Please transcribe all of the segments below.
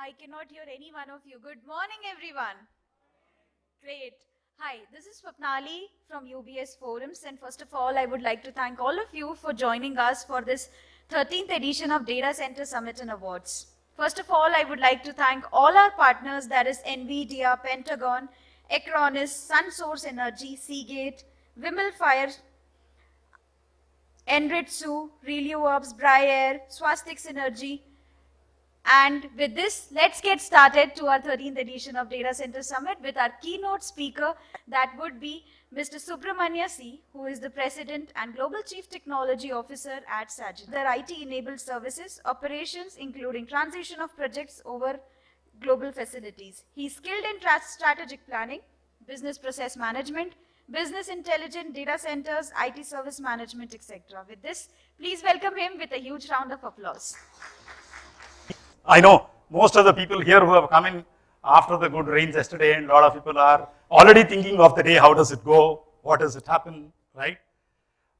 I cannot hear any one of you. Good morning, everyone. Great. Hi, this is Swapnali from UBS Forums, and first of all, I would like to thank all of you for joining us for this 13th edition of Data Center Summit Awards. First of all, I would like to thank all our partners, that is NVIDIA, Pentagon, Acronis, SunSource Energy, Seagate, 𝗲𝗏𝗏𝗏, Enritsu, 𝗘𝗲𝗏𝗏𝗏𝗏, Swastix Energy. And with this, let's get started to our 13th edition of Data Center Summit with our keynote speaker, that would be Mr. Subramanya C, who is the President and Global Chief Technology Officer at Sagent. Their IT-enabled services, operations, including transition of projects over global facilities. He's skilled in strategic planning, business process management, business intelligence, data centers, IT service management, etc. With this, please welcome him with a huge round of applause. I know most of the people here who have come in after the good rains yesterday, and a lot of people are already thinking of the day, how does it go, what does it happen, right?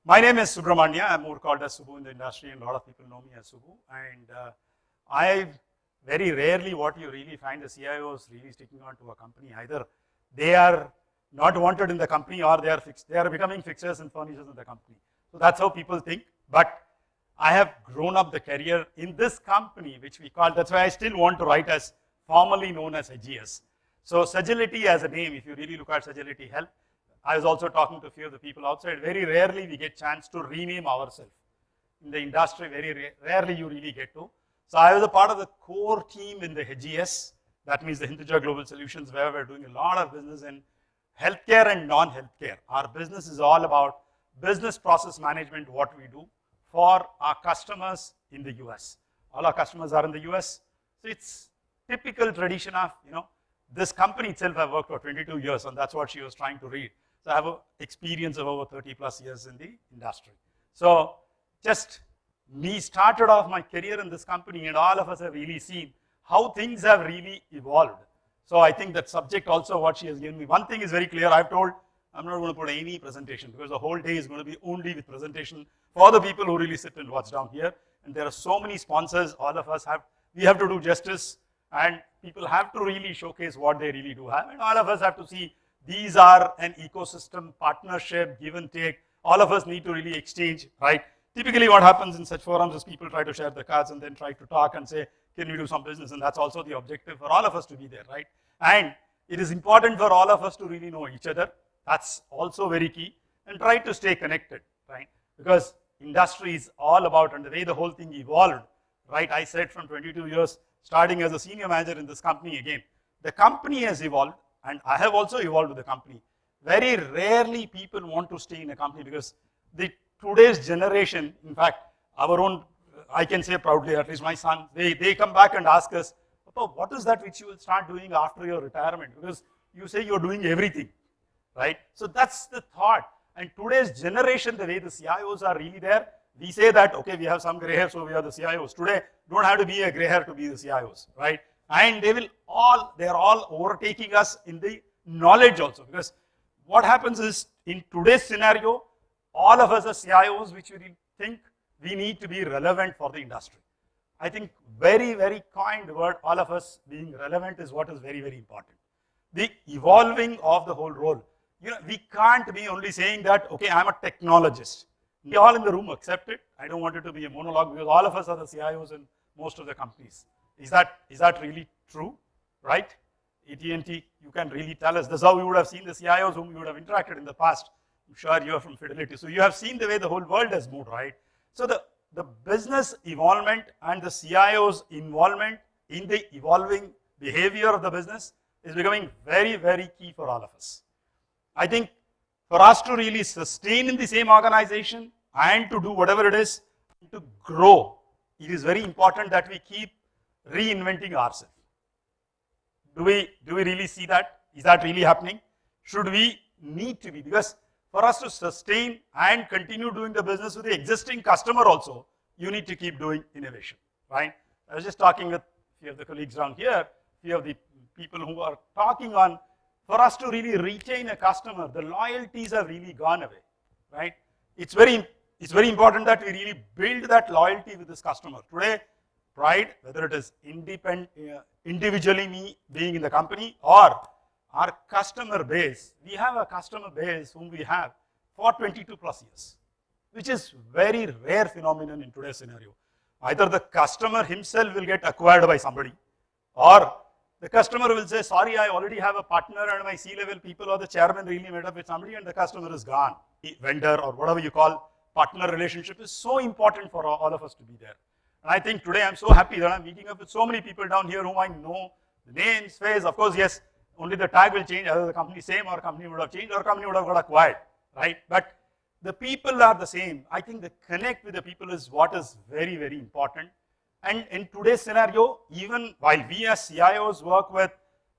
My name is Subramanya. I'm more called as Subbu in the industry, and a lot of people know me as Subbu. And I very rarely what you really find the CIOs really sticking on to a company. Either they are not wanted in the company, or they are becoming fixtures and furnitures in the company. So that's how people think. But I have grown up the career in this company, which we call, that's why I still want to write as formerly known as AGS. So Sagility as a name, if you really look at Sagility Health, I was also talking to a few of the people outside, very rarely we get chance to rename ourselves. In the industry, very rarely you really get to. So I was a part of the core team in the AGS, that means the Hinduja Global Solutions, where we're doing a lot of business in healthcare and non-healthcare. Our business is all about business process management, what we do for our customers in the US. All our customers are in the US. So it's typical tradition of, this company itself I've worked for 22 years, and that's what she was trying to read. So I have an experience of over 30 plus years in the industry. So just me started off my career in this company, and all of us have really seen how things have really evolved. So I think that subject also what she has given me. One thing is very clear, I've told, I'm not going to put any presentation because the whole day is going to be only with presentation for the people who really sit and watch down here. And there are so many sponsors, all of us we have to do justice, and people have to really showcase what they really do have. And all of us have to see these are an ecosystem, partnership, give and take. All of us need to really exchange, right? Typically what happens in such forums is people try to share the cards and then try to talk and say, can we do some business? And that's also the objective for all of us to be there, right? And it is important for all of us to really know each other. That's also very key, and try to stay connected, right? Because industry is all about, and the way the whole thing evolved, right? I said from 22 years, starting as a senior manager in this company again, the company has evolved, and I have also evolved with the company. Very rarely people want to stay in a company because today's generation, in fact, our own, I can say proudly, at least my son, they come back and ask us, Papa, what is that which you will start doing after your retirement? Because you say you're doing everything. Right? So that's the thought. And today's generation, the way the CIOs are really there, we say that, okay, we have some gray hair, so we are the CIOs. Today, don't have to be a gray hair to be the CIOs, right? And they're all overtaking us in the knowledge also. Because what happens is, in today's scenario, all of us are CIOs, which we think we need to be relevant for the industry. I think very, very kind word, all of us being relevant is what is very, very important. The evolving of the whole role. We can't be only saying that, okay, I'm a technologist. We all in the room accept it. I don't want it to be a monologue because all of us are the CIOs in most of the companies. Is that really true, right? AT&T, you can really tell us. This is how we would have seen the CIOs whom you would have interacted in the past. I'm sure you are from Fidelity. So you have seen the way the whole world has moved, right? So the business involvement and the CIO's involvement in the evolving behavior of the business is becoming very, very key for all of us. I think for us to really sustain in the same organization and to do whatever it is, to grow, it is very important that we keep reinventing ourselves. Do we really see that? Is that really happening? Should we need to be? Because for us to sustain and continue doing the business with the existing customer also, you need to keep doing innovation, right? I was just talking with a few of the colleagues around here, a few of the people who are talking on, for us to really retain a customer, the loyalties have really gone away, right? It's very important that we really build that loyalty with this customer. Today, pride, whether it is individually me being in the company or our customer base. We have a customer base whom we have for 22 plus years, which is very rare phenomenon in today's scenario. Either the customer himself will get acquired by somebody, or the customer will say, sorry, I already have a partner and my C-level people or the chairman really met up with somebody and the customer is gone. The vendor or whatever you call partner relationship is so important for all of us to be there. And I think today I'm so happy that I'm meeting up with so many people down here whom I know, the names, face, of course, yes, only the tag will change, either the company same or company would have changed or company would have got acquired, right? But the people are the same. I think the connect with the people is what is very, very important. And in today's scenario, even while we as CIOs work with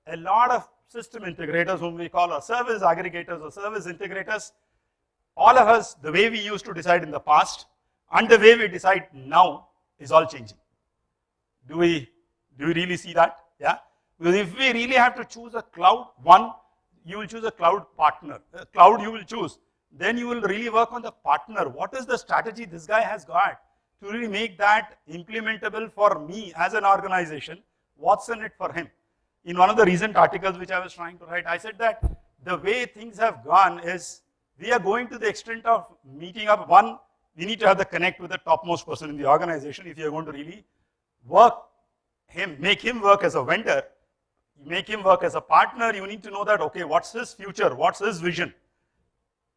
a lot of system integrators whom we call our service aggregators or service integrators, all of us, the way we used to decide in the past and the way we decide now is all changing. Do we really see that? Yeah. Because if we really have to choose a cloud, one, you will choose a cloud partner. A cloud you will choose. Then you will really work on the partner. What is the strategy this guy has got to really make that implementable for me as an organization? What's in it for him? In one of the recent articles which I was trying to write, I said that the way things have gone is we are going to the extent of meeting up. One, we need to have the connect with the topmost person in the organization if you're going to really work him, make him work as a vendor, make him work as a partner. You need to know that, okay, what's his future? What's his vision?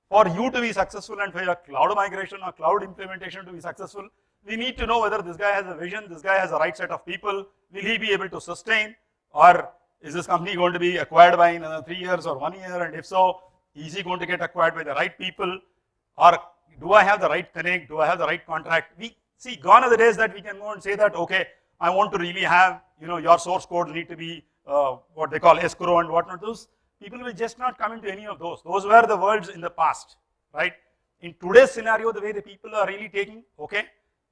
For you to be successful and for your cloud migration or cloud implementation to be successful, we need to know whether this guy has a vision, this guy has the right set of people, will he be able to sustain, or is this company going to be acquired by in another 3 years or 1 year, and if so, is he going to get acquired by the right people, or do I have the right connect, do I have the right contract? We see, gone are the days that we can go and say that, okay, I want to really have, your source codes need to be what they call escrow and whatnot. Those people will just not come into any of those. Those were the worlds in the past, right? In today's scenario, the way the people are really taking, okay,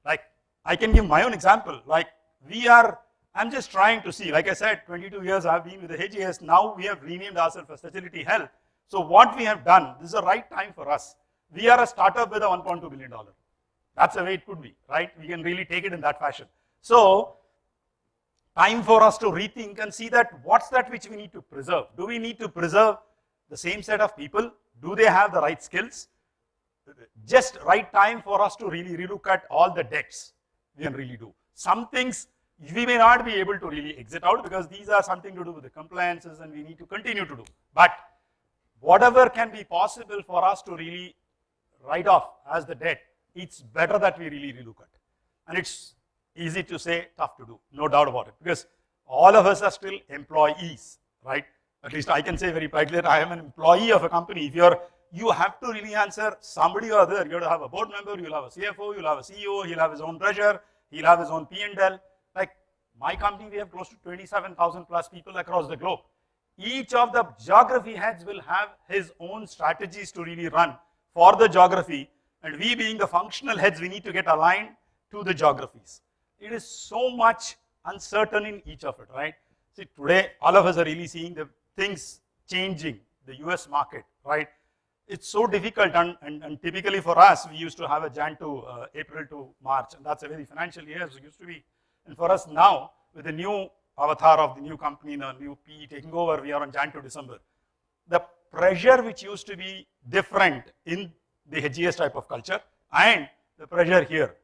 like I can give my own example. Like I'm just trying to see, like I said, 22 years I've been with the HGS. Now we have renamed ourselves as Facility Health. So what we have done, this is the right time for us. We are a startup with a $1.2 billion. That's the way it could be, right? We can really take it in that fashion. So time for us to rethink and see that what's that which we need to preserve. Do we need to preserve the same set of people? Do they have the right skills? Just right time for us to really relook at all the debts we can really do. Some things we may not be able to really exit out because these are something to do with the compliances and we need to continue to do. But whatever can be possible for us to really write off as the debt, it's better that we really relook at. And it's easy to say, tough to do, no doubt about it, because all of us are still employees, right? At least I can say very proudly that I am an employee of a company. If you have to really answer somebody or other. You have to have a board member, you'll have a CFO, you'll have a CEO, he'll have his own treasurer, he'll have his own P&L. Like my company, we have close to 27,000 plus people across the globe. Each of the geography heads will have his own strategies to really run for the geography, and we being the functional heads, we need to get aligned to the geographies. It is so much uncertain in each of it, right? See, today, all of us are really seeing the things changing, the US market, right? It's so difficult, and typically for us, we used to have a Jan to April to March, and that's the way the financial years used to be. And for us now, with the new avatar of the new company, the new PE taking over, we are on Jan to December. The pressure which used to be different in the HGS type of culture and the pressure here.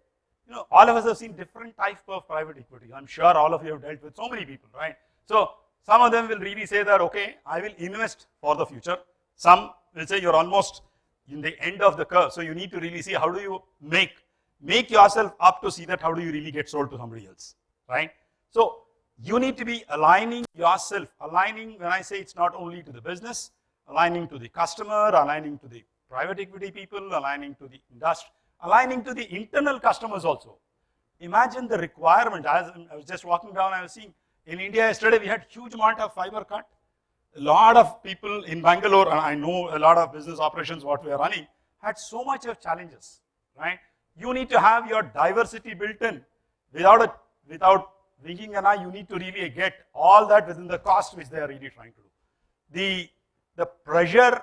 All of us have seen different types of private equity. I'm sure all of you have dealt with so many people, right? So some of them will really say that, okay, I will invest for the future. Some will say you're almost in the end of the curve. So you need to really see how do you make yourself up to see that how do you really get sold to somebody else, right? So you need to be aligning yourself. Aligning, when I say it's not only to the business, aligning to the customer, aligning to the private equity people, aligning to the industry, aligning to the internal customers also. Imagine the requirement. As I was just walking down, I was seeing in India yesterday, we had huge amount of fiber cut. A lot of people in Bangalore, and I know a lot of business operations what we are running, had so much of challenges, right? You need to have your diversity built in. Without winking an eye, you need to really get all that within the cost which they are really trying to do. The pressure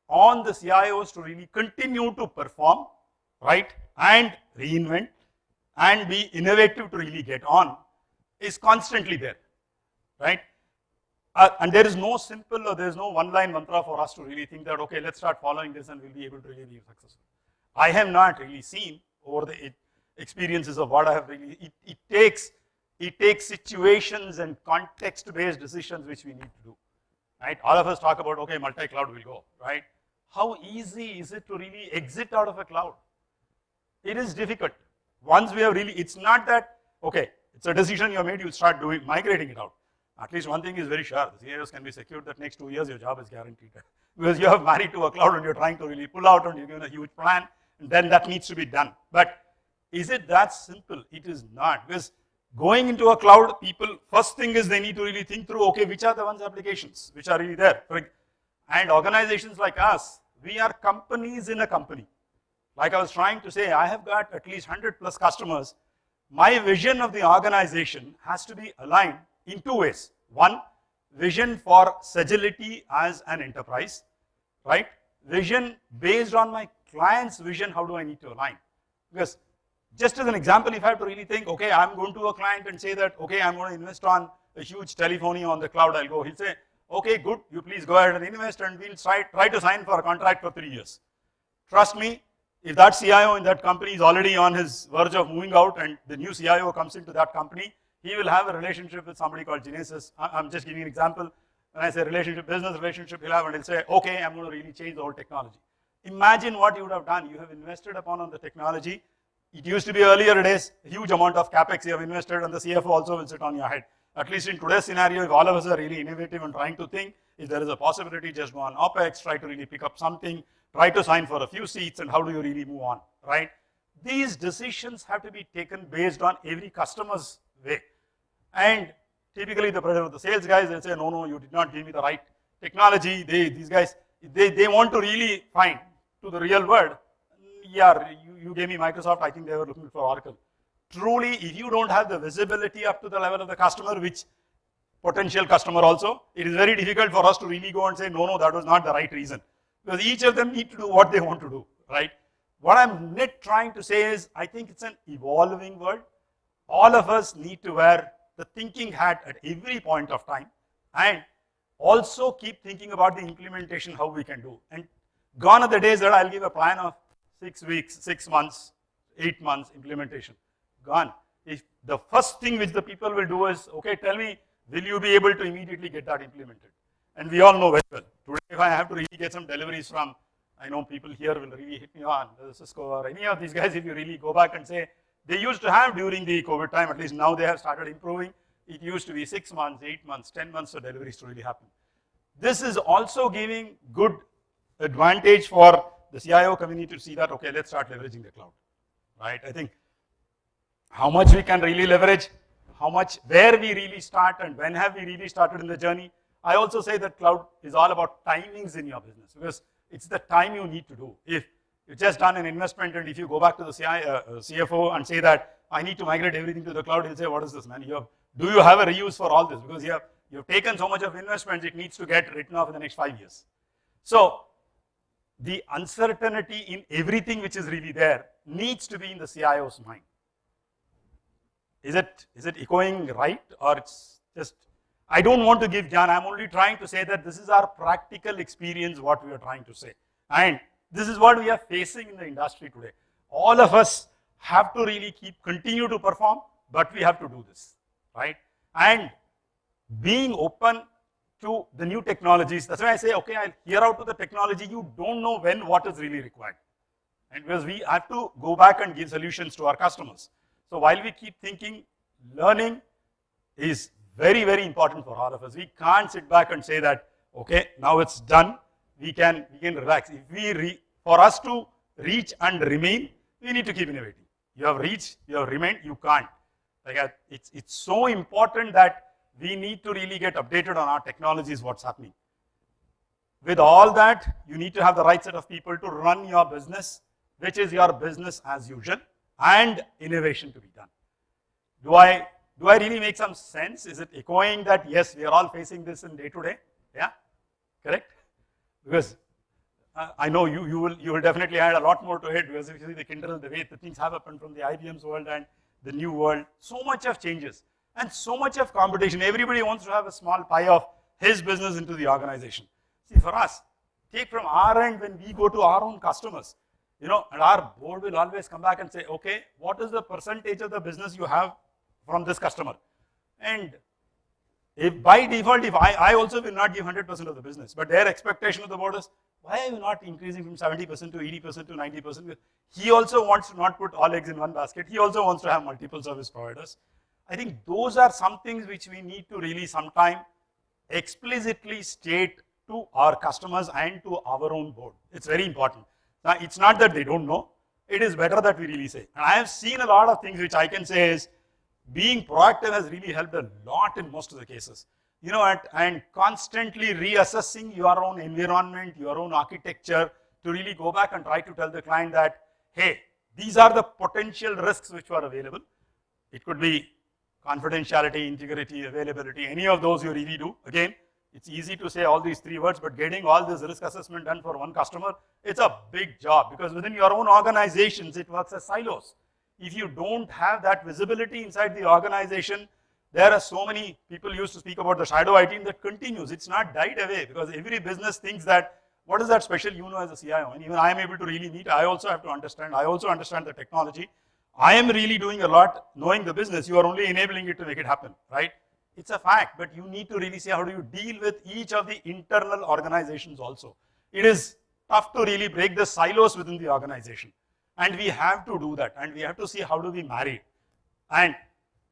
on the CIOs to really continue to perform, right, and reinvent, and be innovative to really get on is constantly there, right? And there is no simple or there is no one-line mantra for us to really think that, okay, let's start following this and we'll be able to really be successful. I have not really seen over the experiences of what I have really, it takes situations and context-based decisions which we need to do, right? All of us talk about, okay, multi-cloud will go, right? How easy is it to really exit out of a cloud? It is difficult. Once we have really, it's not that, okay, it's a decision you have made, you'll start migrating it out. At least one thing is very sure, the CIOs can be secured that next 2 years your job is guaranteed. Because you have married to a cloud and you're trying to really pull out and you're given a huge plan, and then that needs to be done. But is it that simple? It is not. Because going into a cloud, people, first thing is they need to really think through, okay, which are the ones applications which are really there? And organizations like us, we are companies in a company. Like I was trying to say, I have got at least 100 plus customers. My vision of the organization has to be aligned in 2 ways. One, vision for sagility as an enterprise, right? Vision based on my client's vision, how do I need to align? Because just as an example, if I have to really think, okay, I'm going to a client and say that, okay, I'm going to invest on a huge telephony on the cloud, I'll go. He'll say, okay, good, you please go ahead and invest and we'll try to sign for a contract for 3 years. Trust me, if that CIO in that company is already on his verge of moving out and the new CIO comes into that company, he will have a relationship with somebody called Genesis. I'm just giving you an example. When I say relationship, business relationship, he'll have and he'll say, okay, I'm going to really change the whole technology. Imagine what you would have done. You have invested upon the technology. It used to be earlier days, a huge amount of capex you have invested and the CFO also will sit on your head. At least in today's scenario, if all of us are really innovative and trying to think, if there is a possibility, just go on OpEx, try to really pick up something, try to sign for a few seats and how do you really move on, right? These decisions have to be taken based on every customer's way. And typically the sales guys, they'll say, no, you did not give me the right technology. These guys, they want to really find to the real world. Yeah, you gave me Microsoft, I think they were looking for Oracle. Truly, if you don't have the visibility up to the level of the customer, which potential customer also, it is very difficult for us to really go and say, no, that was not the right reason. Because each of them need to do what they want to do, right? What I'm not trying to say is, I think it's an evolving world. All of us need to wear the thinking hat at every point of time and also keep thinking about the implementation, how we can do. And gone are the days that I'll give a plan of 6 weeks, 6 months, 8 months implementation. Gone. If the first thing which the people will do is, okay, tell me, will you be able to immediately get that implemented? And we all know very well. Today, if I have to really get some deliveries from, I know people here will really hit me on, Cisco or any of these guys, if you really go back and say, they used to have during the COVID time, at least now they have started improving. It used to be 6 months, 8 months, 10 months for deliveries to really happen. This is also giving good advantage for the CIO community to see that, okay, let's start leveraging the cloud, right? I think how much we can really leverage, where we really start and when have we really started in the journey. I also say that cloud is all about timings in your business because it's the time you need to do. If you've just done an investment and if you go back to the CFO and say that I need to migrate everything to the cloud, he'll say, what is this, man? Do you have a reuse for all this? Because you've taken so much of investments, it needs to get written off in the next 5 years. So the uncertainty in everything which is really there needs to be in the CIO's mind. Is it echoing right or it's just, I don't want to give Jan, I'm only trying to say that this is our practical experience, what we are trying to say. And this is what we are facing in the industry today. All of us have to really continue to perform, but we have to do this, right? And being open to the new technologies, that's why I say, okay, I'll hear out to the technology, you don't know when what is really required. And because we have to go back and give solutions to our customers. So while we keep thinking, learning is very, very important for all of us. We can't sit back and say that, okay, now it's done, we can relax. For us to reach and remain, we need to keep innovating. You have reached, you have remained, you can't. It's so important that we need to really get updated on our technologies, what's happening. With all that, you need to have the right set of people to run your business, which is your business as usual, and innovation to be done. Do I really make some sense? Is it echoing that, yes, we are all facing this in day to day? Yeah, correct? Because I know you will definitely add a lot more to it because if you see the Kindle, the way the things have happened from the IBM's world and the new world, so much of changes and so much of competition. Everybody wants to have a small pie of his business into the organization. See, for us, take from our end when we go to our own customers, and our board will always come back and say, okay, what is the percentage of the business you have from this customer? And if by default, if I also will not give 100% of the business, but their expectation of the board is, why are you not increasing from 70% to 80% to 90%? He also wants to not put all eggs in one basket. He also wants to have multiple service providers. I think those are some things which we need to really sometime explicitly state to our customers and to our own board. It's very important. Now, it's not that they don't know. It is better that we really say. And I have seen a lot of things which I can say is, being proactive has really helped a lot in most of the cases. And constantly reassessing your own environment, your own architecture, to really go back and try to tell the client that, hey, these are the potential risks which are available. It could be confidentiality, integrity, availability, any of those you really do. Again, it's easy to say all these three words, but getting all this risk assessment done for one customer, it's a big job, because within your own organizations, it works as silos. If you don't have that visibility inside the organization, there are so many people used to speak about the shadow IT that continues. It's not died away, because every business thinks that, what is that special as a CIO? And even I am able to really meet, I also have to understand. I also understand the technology. I am really doing a lot knowing the business. You are only enabling it to make it happen, right? It's a fact, but you need to really see how do you deal with each of the internal organizations also. It is tough to really break the silos within the organization. And we have to do that, and we have to see how do we marry. And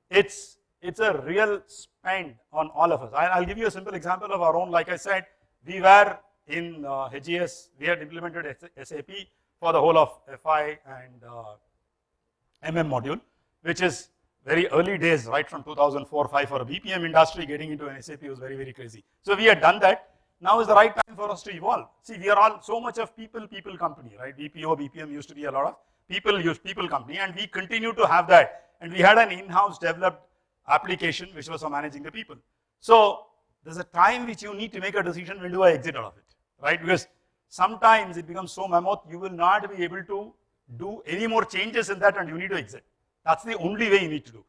it's a real spend on all of us. I'll give you a simple example of our own. Like I said, we were in HGS, we had implemented SAP for the whole of FI and MM module, which is very early days, right from 2004-05 for a BPM industry. Getting into an SAP was very, very crazy. So we had done that. Now is the right time for us to evolve. See, we are all so much of people company, right? BPO, BPM used to be a lot of people company, and we continue to have that. And we had an in-house developed application which was for managing the people. So there's a time which you need to make a decision, when do I exit out of it, right? Because sometimes it becomes so mammoth, you will not be able to do any more changes in that, and you need to exit. That's the only way you need to do.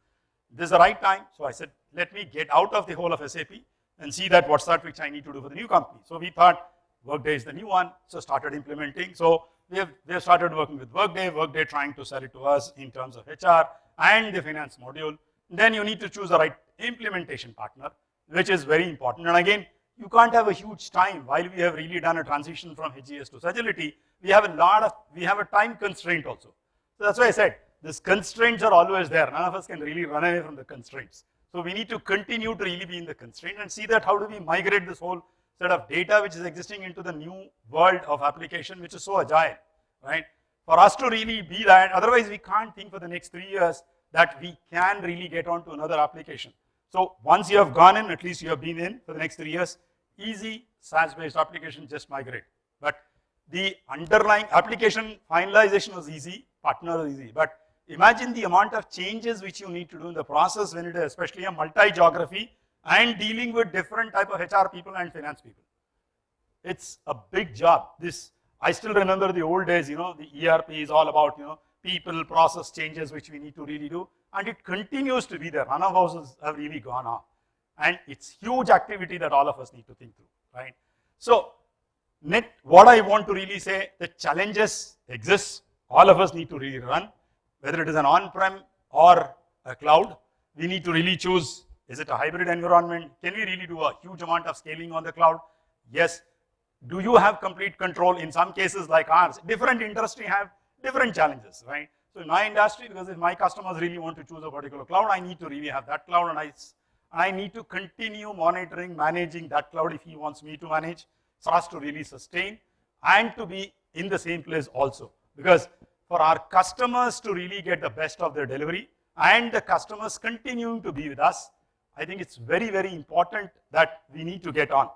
This is the right time. So I said, let me get out of the whole of SAP and see that what's that which I need to do for the new company. So we thought Workday is the new one, so started implementing. So we have started working with Workday trying to sell it to us in terms of HR and the finance module. Then you need to choose the right implementation partner, which is very important. And again, you can't have a huge time. While we have really done a transition from HGS to Sagility, we have a time constraint also. So that's why I said, these constraints are always there. None of us can really run away from the constraints. So we need to continue to really be in the constraint and see that how do we migrate this whole set of data which is existing into the new world of application, which is so agile, right? For us to really be that, otherwise we can't think for the next 3 years that we can really get onto another application. So once you have gone in, at least you have been in for the next 3 years, easy SaaS-based application, just migrate. But the underlying application finalization was easy, partner was easy. But imagine the amount of changes which you need to do in the process when it is especially a multi-geography and dealing with different type of HR people and finance people. It's a big job. I still remember the old days, the ERP is all about, people, process changes which we need to really do. And it continues to be there. None of us have really gone off. And it's huge activity that all of us need to think through, right? So, what I want to really say, the challenges exist. All of us need to really run. Whether it is an on-prem or a cloud, we need to really choose, is it a hybrid environment? Can we really do a huge amount of scaling on the cloud? Yes. Do you have complete control? In some cases like ours, different industry have different challenges, right? So in my industry, because if my customers really want to choose a particular cloud, I need to really have that cloud, and I need to continue monitoring, managing that cloud if he wants me to manage, for us to really sustain and to be in the same place also. Because for our customers to really get the best of their delivery and the customers continuing to be with us, I think it's very, very important that we need to get on.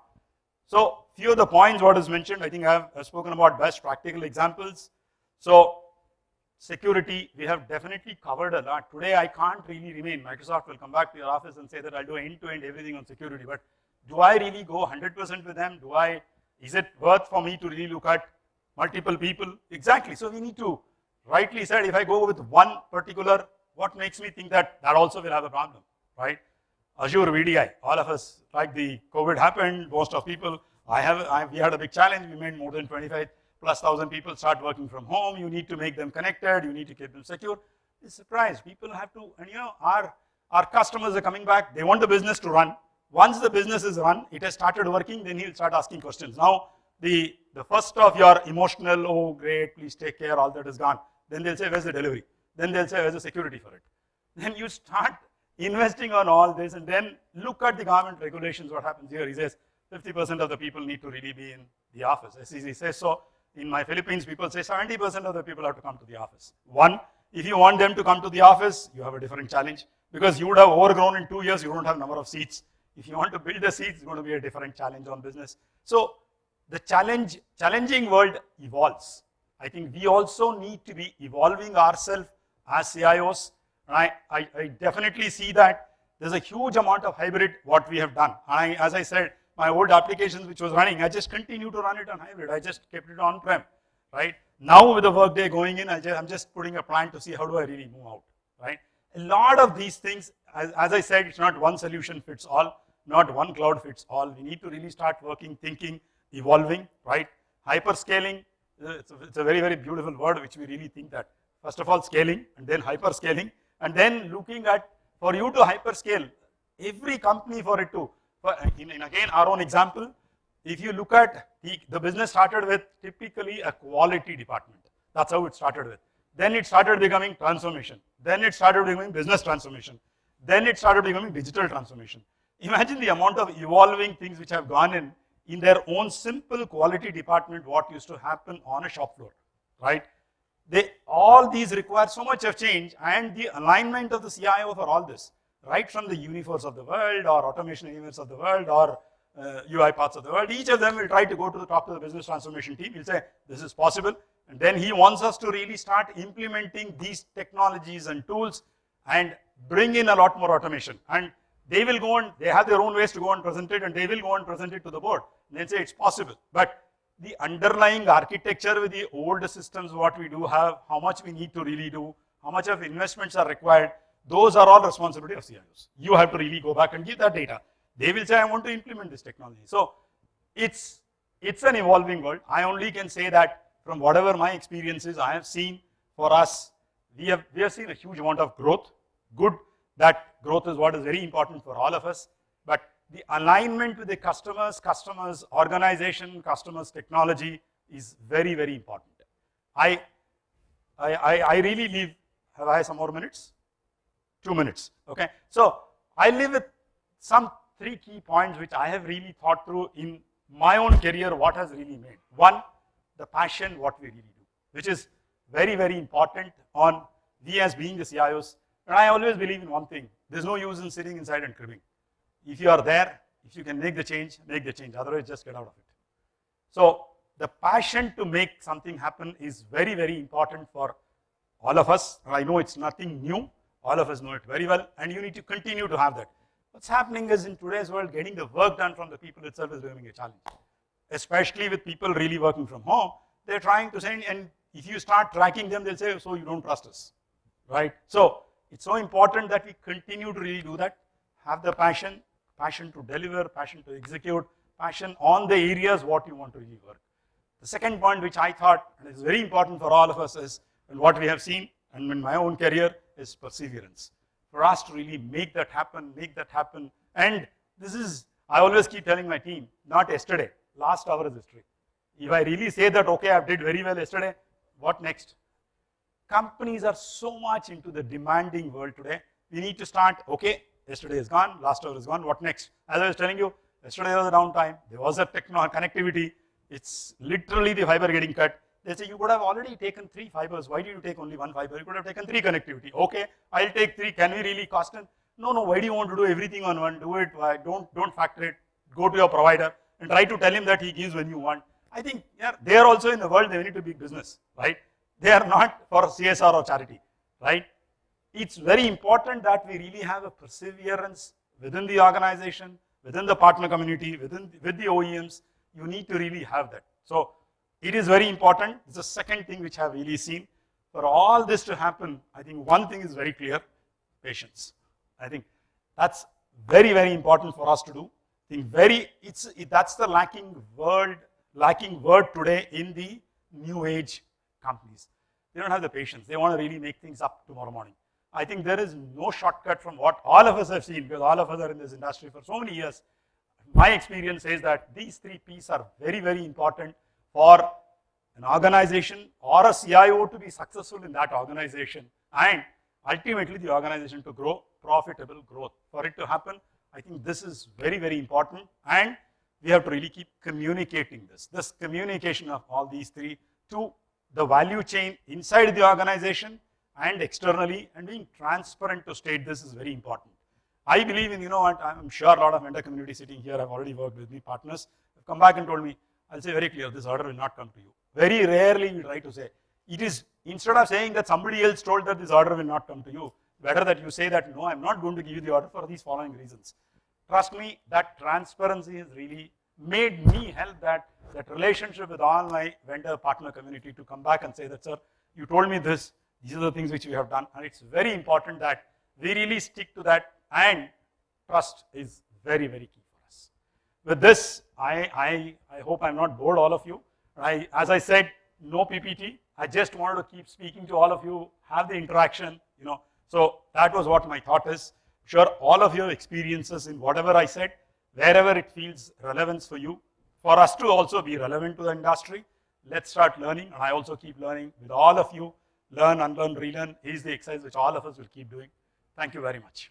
So few of the points what is mentioned, I think I've spoken about best practical examples. So security, we have definitely covered a lot. Today I can't really remain. Microsoft will come back to your office and say that I'll do end-to-end everything on security, but do I really go 100% with them? Is it worth for me to really look at multiple people? Exactly. So we need to rightly said, if I go with one particular What makes me think that that also will have a problem, right? Azure VDI, all of us, like the COVID happened, most of people, we had a big challenge, we made more than 25,000+ people start working from home, you need to make them connected, you need to keep them secure. It's a surprise, people have to, and our customers are coming back, they want the business to run. Once the business is run, it has started working, then he'll start asking questions. Now, the first of your emotional, oh great, please take care, all that is gone. Then they'll say, where's the delivery? Then they'll say, where's the security for it? Then you start investing on all this, and then look at the government regulations, what happens here. He says 50% of the people need to really be in the office. SEC says so. In my Philippines, people say 70% of the people have to come to the office. One, if you want them to come to the office, you have a different challenge, because you would have overgrown in 2 years, you don't have number of seats. If you want to build the seats, it's going to be a different challenge on business. So the challenging world evolves. I think we also need to be evolving ourselves as CIOs. And I definitely see that there's a huge amount of hybrid what we have done. As I said, my old applications which was running, I just continue to run it on hybrid. I just kept it on-prem, right? Now with the workday going in, I'm just putting a plan to see how do I really move out, right? A lot of these things, as I said, it's not one solution fits all, not one cloud fits all. We need to really start working, thinking, evolving, right? Hyperscaling, it's a very, very beautiful word which we really think that, first of all, scaling, and then hyperscaling, and then looking at, for you to hyperscale, every company for it to, in again, our own example, if you look at, the business started with typically a quality department. That's how it started with. Then it started becoming transformation. Then it started becoming business transformation. Then it started becoming digital transformation. Imagine the amount of evolving things which have gone in their own simple quality department, what used to happen on a shop floor, right? All these require so much of change, and the alignment of the CIO for all this, right from the Uniphores of the world, or automation engineers of the world, or UI parts of the world, each of them will try to go to the top of the business transformation team. He'll say, this is possible. And then he wants us to really start implementing these technologies and tools and bring in a lot more automation. And they will go and, they have their own ways to go and present it, and they will go and present it to the board. And they'll say it's possible. But the underlying architecture with the old systems, what we do have, how much we need to really do, how much of investments are required, those are all responsibility of CIOs. You have to really go back and give that data. They will say, I want to implement this technology. So it's an evolving world. I only can say that from whatever my experiences I have seen for us, we have seen a huge amount of growth. Good, that growth is what is very important for all of us. But the alignment with the customers, organization, customers, technology is very, very important. I really leave, have I some more minutes? 2 minutes, okay? So I leave with some 3 key points which I have really thought through in my own career, what has really made. One, the passion, what we really do, which is very, very important on we as being the CIOs. And I always believe in one thing, there's no use in sitting inside and cribbing. If you are there, if you can make the change, otherwise just get out of it. So the passion to make something happen is very, very important for all of us. And I know it's nothing new, all of us know it very well, and you need to continue to have that. What's happening is in today's world, getting the work done from the people itself is becoming a challenge. Especially with people really working from home, they're trying to send, and if you start tracking them, they'll say, so you don't trust us, right? So it's so important that we continue to really do that, have the passion to deliver, passion to execute, passion on the areas what you want to really work. The second point which I thought is very important for all of us is, and what we have seen, and in my own career, is perseverance. For us to really make that happen, and this is, I always keep telling my team, not yesterday, last hour is history. If I really say that, okay, I did very well yesterday, what next? Companies are so much into the demanding world today. We need to start, okay, yesterday is gone, last hour is gone, what next? As I was telling you, yesterday there was a downtime, there was a connectivity, it's literally the fiber getting cut. They say, you could have already taken 3 fibers, why did you take only 1 fiber? You could have taken 3 connectivity. Okay, I'll take 3, can we really cost it? No, why do you want to do everything on one? Do it, don't factor it, go to your provider and try to tell him that he gives when you want. I think they are also in the world, they need to be business, right? They are not for CSR or charity, right? It's very important that we really have a perseverance within the organization, within the partner community, with the OEMs. You need to really have that. So it is very important. It's the second thing which I have really seen. For all this to happen, I think one thing is very clear, patience. I think that's very, very important for us to do. I think that's the lacking word today in the new age companies. They don't have the patience. They want to really make things up tomorrow morning. I think there is no shortcut from what all of us have seen, because all of us are in this industry for so many years. My experience says that these 3 P's are very, very important for an organization or a CIO to be successful in that organization, and ultimately the organization to grow profitable growth. For it to happen, I think this is very, very important, and we have to really keep communicating this communication of all these 3 to the value chain inside the organization and externally, and being transparent to state this is very important. I believe in, I'm sure a lot of vendor community sitting here have already worked with me, partners have come back and told me, I'll say very clear, this order will not come to you. Very rarely we try to say, it is, instead of saying that somebody else told that this order will not come to you, better that you say that, no, I'm not going to give you the order for these following reasons. Trust me, that transparency has really made me help that relationship with all my vendor partner community to come back and say that, sir, you told me this, these are the things which we have done, and it's very important that we really stick to that, and trust is very, very key for us. With this, I hope I'm not bored all of you. As I said, no PPT. I just wanted to keep speaking to all of you, have the interaction, So that was what my thought is. I'm sure all of your experiences in whatever I said, wherever it feels relevance for you, for us to also be relevant to the industry, let's start learning, and I also keep learning with all of you. Learn, unlearn, relearn is the exercise which all of us will keep doing. Thank you very much.